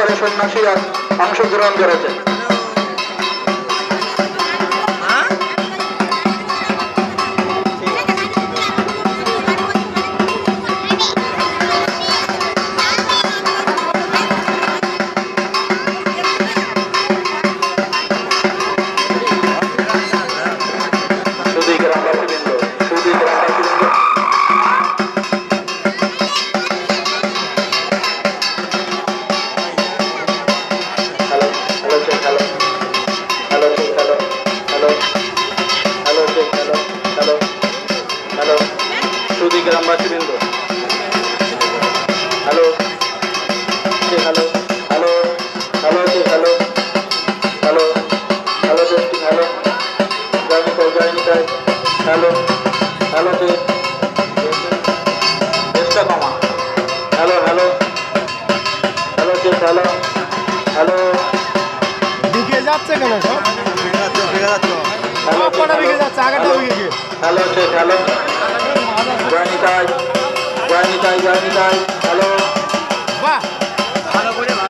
পরিবারের সন্ন্যাসীরা অংশগ্রহণ করেছেন। গ্রামবাসীবৃন্দ hello hello hello hello hello hello hello hello জয়নিতাই হ্যালো হ্যালো চেষ্টা কমা hello hello hello hello hello দিকে যাচ্ছে কেন সব হ্যালো যাচ্ছে আগেটা দিকে হ্যালো হ্যালো জয়নিতাই হ্যালো বাহ